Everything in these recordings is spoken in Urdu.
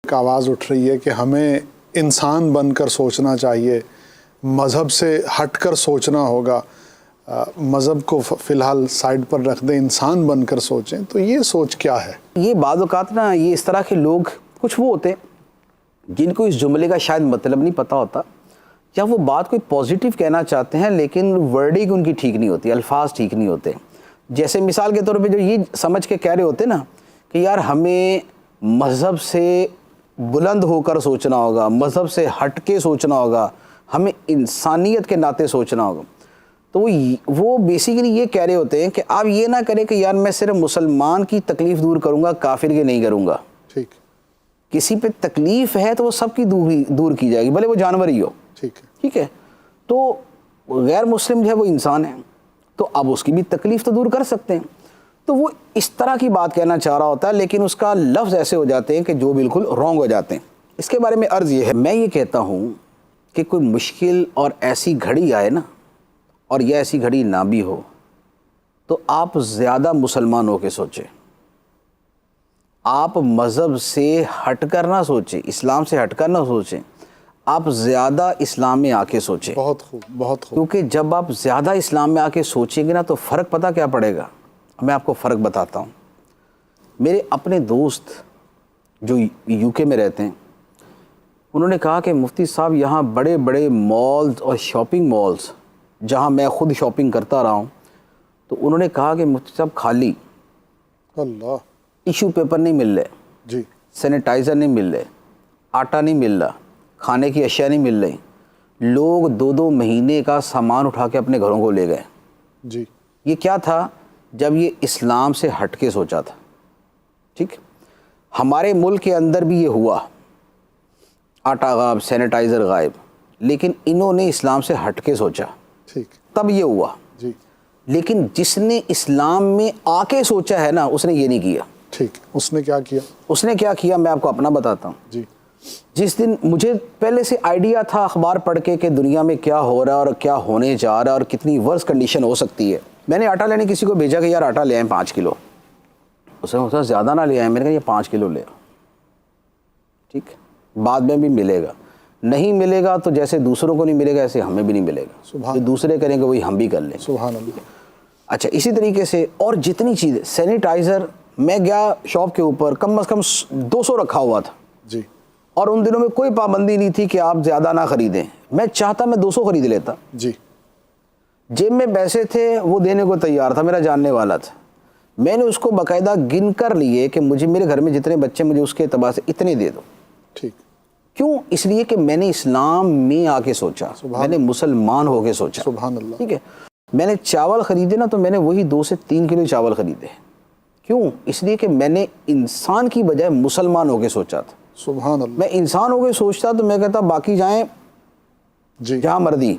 ایک آواز اٹھ رہی ہے کہ ہمیں انسان بن کر سوچنا چاہیے، مذہب سے ہٹ کر سوچنا ہوگا، مذہب کو فی الحال سائڈ پر رکھ دیں، انسان بن کر سوچیں. تو یہ سوچ کیا ہے؟ یہ بعض اوقات نا یہ اس طرح کے لوگ کچھ وہ ہوتے ہیں جن کو اس جملے کا شاید مطلب نہیں پتہ ہوتا، یا وہ بات کوئی پازیٹیو کہنا چاہتے ہیں لیکن ورڈنگ ان کی ٹھیک نہیں ہوتی، الفاظ ٹھیک نہیں ہوتے. جیسے مثال کے طور پہ جو یہ سمجھ کے کہہ رہے ہوتے نا کہ یار ہمیں مذہب سے بلند ہو کر سوچنا ہوگا، مذہب سے ہٹ کے سوچنا ہوگا، ہمیں انسانیت کے ناطے سوچنا ہوگا. تو وہ بیسیکلی یہ کہہ رہے ہوتے ہیں کہ آپ یہ نہ کریں کہ یار میں صرف مسلمان کی تکلیف دور کروں گا، کافر کے نہیں کروں گا. ٹھیک. کسی پہ تکلیف ہے تو وہ سب کی دور کی جائے گی، بھلے وہ جانور ہی ہو. ٹھیک ہے. تو غیر مسلم جو ہے وہ انسان ہے، تو اب اس کی بھی تکلیف تو دور کر سکتے ہیں. تو وہ اس طرح کی بات کہنا چاہ رہا ہوتا ہے لیکن اس کا لفظ ایسے ہو جاتے ہیں کہ جو بالکل رانگ ہو جاتے ہیں. اس کے بارے میں عرض یہ ہے، میں یہ کہتا ہوں کہ کوئی مشکل اور ایسی گھڑی آئے نا، اور یہ ایسی گھڑی نہ بھی ہو، تو آپ زیادہ مسلمان ہو کے سوچیں. آپ مذہب سے ہٹ کر نہ سوچیں، اسلام سے ہٹ کر نہ سوچیں، آپ زیادہ اسلام میں آ کے سوچیں. بہت خوب، بہت خوب. کیونکہ جب آپ زیادہ اسلام میں آ کے سوچیں گے نا تو فرق پتہ کیا پڑے گا. میں آپ کو فرق بتاتا ہوں. میرے اپنے دوست جو یو کے میں رہتے ہیں، انہوں نے کہا کہ مفتی صاحب یہاں بڑے بڑے مالز اور شاپنگ مالز جہاں میں خود شاپنگ کرتا رہا ہوں، تو انہوں نے کہا کہ مفتی صاحب خالی اللہ، ٹیشو پیپر نہیں مل رہے، جی، سینیٹائزر نہیں مل رہے، آٹا نہیں مل رہا، کھانے کی اشیاء نہیں مل رہی. لوگ 2 مہینے کا سامان اٹھا کے اپنے گھروں کو لے گئے. جی. یہ کیا تھا؟ جب یہ اسلام سے ہٹ کے سوچا تھا. ٹھیک. ہمارے ملک کے اندر بھی یہ ہوا، آٹا غائب، سینیٹائزر غائب، لیکن انہوں نے اسلام سے ہٹ کے سوچا. ٹھیک. تب یہ ہوا. جی. لیکن جس نے اسلام میں آ کے سوچا ہے نا، اس نے یہ نہیں کیا. ٹھیک. اس نے کیا کیا؟ اس نے کیا کیا میں آپ کو اپنا بتاتا ہوں. جی. جس دن مجھے پہلے سے آئیڈیا تھا اخبار پڑھ کے کہ دنیا میں کیا ہو رہا ہے اور کیا ہونے جا رہا ہے اور کتنی ورس کنڈیشن ہو سکتی ہے، میں نے آٹا لینے کسی کو بھیجا کہ یار آٹا لے آئیں 5 کلو. اس نے کہا زیادہ نہ لے آئیں. میں نے کہا یہ 5 کلو لے آؤ. ٹھیک. بعد میں بھی ملے گا، نہیں ملے گا تو جیسے دوسروں کو نہیں ملے گا ایسے ہمیں بھی نہیں ملے گا. جو دوسرے کریں گے وہی ہم بھی کر لیں. سبحان اللہ. اچھا، اسی طریقے سے اور جتنی چیزیں، سینیٹائزر میں گیا شاپ کے اوپر، کم از کم 200 رکھا ہوا تھا. جی. اور ان دنوں میں کوئی پابندی نہیں تھی کہ آپ زیادہ نہ خریدیں. میں چاہتا میں 200 خرید لیتا. جی. جیب میں پیسے تھے، وہ دینے کو تیار تھا، میرا جاننے والا تھا. میں نے اس کو باقاعدہ گن کر لیے کہ مجھے میرے گھر میں جتنے بچے مجھے اس کے اعتبار سے اتنے دے دو. ٹھیک. کیوں؟ اس لیے کہ میں نے اسلام میں آ کے سوچا، میں نے مسلمان ہو کے سوچا. سبحان اللہ. ٹھیک ہے. میں نے چاول خریدے نا تو میں نے وہی 2 سے 3 کلو چاول خریدے. کیوں؟ اس لیے کہ میں نے انسان کی بجائے مسلمان ہو کے سوچا تھا. سبحان اللہ. میں انسان ہو کے سوچتا تو میں کہتا باقی جائیں جی جہاں مرضی،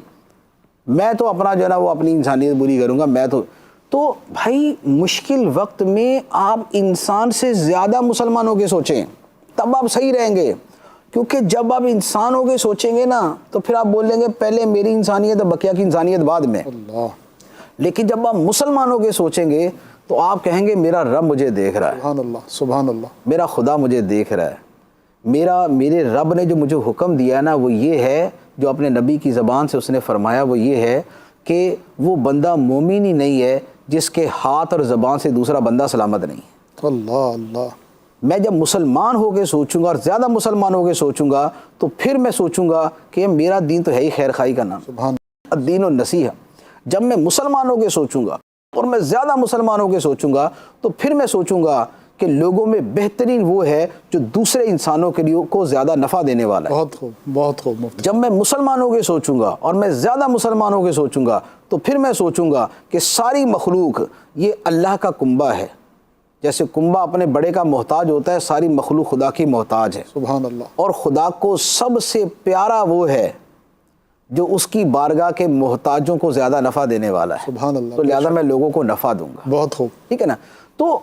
میں تو اپنا جو ہے نا وہ اپنی انسانیت بری کروں گا. میں تو بھائی مشکل وقت میں آپ انسان سے زیادہ مسلمان ہو کے سوچیں، تب آپ صحیح رہیں گے. کیونکہ جب آپ انسان ہو کے سوچیں گے نا تو پھر آپ بولیں گے پہلے میری انسانیت اور بقیہ کی انسانیت بعد میں. اللہ. لیکن جب آپ مسلمان ہو کے سوچیں گے تو آپ کہیں گے میرا رب مجھے دیکھ رہا ہے. سبحان اللہ. سبحان اللہ. میرا خدا مجھے دیکھ رہا ہے. میرے رب نے جو مجھے حکم دیا ہے نا وہ یہ ہے، جو اپنے نبی کی زبان سے اس نے فرمایا وہ یہ ہے کہ وہ بندہ مومن ہی نہیں ہے جس کے ہاتھ اور زبان سے دوسرا بندہ سلامت نہیں. اللہ اللہ. میں جب مسلمان ہو کے سوچوں گا اور زیادہ مسلمان ہو کے سوچوں گا تو پھر میں سوچوں گا کہ میرا دین تو ہے ہی خیر خائی کا نام، الدین النصیحہ. جب میں مسلمان ہو کے سوچوں گا اور میں زیادہ مسلمان ہو کے سوچوں گا تو پھر میں سوچوں گا کہ لوگوں میں بہترین وہ ہے جو دوسرے انسانوں کے لیے کو زیادہ نفع دینے والا ہے. بہت خوب، بہت خوب. جب میں مسلمان ہو کے سوچوں گا اور میں زیادہ مسلمان ہو کے سوچوں گا تو پھر میں سوچوں گا کہ ساری مخلوق یہ اللہ کا کنبہ ہے. جیسے کنبہ اپنے بڑے کا محتاج ہوتا ہے، ساری مخلوق خدا کی محتاج ہے. سبحان اللہ. اور خدا کو سب سے پیارا وہ ہے جو اس کی بارگاہ کے محتاجوں کو زیادہ نفع دینے والا ہے. سبحان اللہ. تو لہذا میں لوگوں کو نفع دوں گا. بہت خوب. ٹھیک ہے نا. تو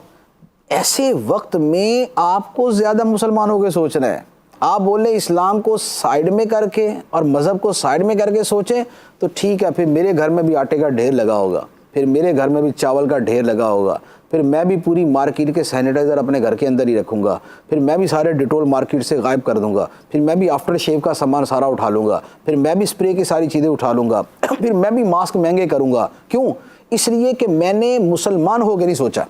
ایسے وقت میں آپ کو زیادہ مسلمان ہو کے سوچنا ہے. آپ بولے اسلام کو سائیڈ میں کر کے اور مذہب کو سائیڈ میں کر کے سوچیں تو ٹھیک ہے، پھر میرے گھر میں بھی آٹے کا ڈھیر لگا ہوگا، پھر میرے گھر میں بھی چاول کا ڈھیر لگا ہوگا، پھر میں بھی پوری مارکیٹ کے سینیٹائزر اپنے گھر کے اندر ہی رکھوں گا، پھر میں بھی سارے ڈیٹول مارکیٹ سے غائب کر دوں گا، پھر میں بھی آفٹر شیو کا سامان سارا اٹھا لوں گا، پھر میں بھی اسپرے کی ساری چیزیں اٹھا لوں گا، پھر میں بھی ماسک مہنگے کروں گا. کیوں؟ اس لیے کہ میں نے مسلمان ہو کے نہیں سوچا،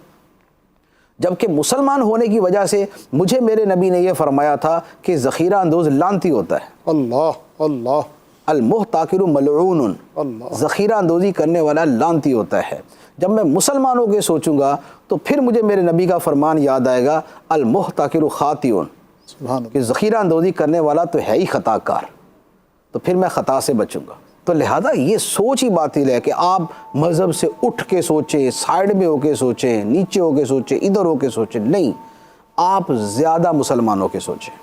جبکہ مسلمان ہونے کی وجہ سے مجھے میرے نبی نے یہ فرمایا تھا کہ ذخیرہ اندوز لعنتی ہوتا ہے. اللہ اللہ المحتاکر ملعون، اللہ. ذخیرہ اندوزی کرنے والا لعنتی ہوتا ہے. جب میں مسلمان ہو کے سوچوں گا تو پھر مجھے میرے نبی کا فرمان یاد آئے گا المحتاکر خاطئون، سبحان اللہ. کہ ذخیرہ اندوزی کرنے والا تو ہے ہی خطا کار، تو پھر میں خطا سے بچوں گا. تو لہذا یہ سوچ ہی باطل ہے کہ آپ مذہب سے اٹھ کے سوچیں، سائڈ میں ہو کے سوچیں، نیچے ہو کے سوچیں، ادھر ہو کے سوچیں. نہیں، آپ زیادہ مسلمانوں کے سوچیں.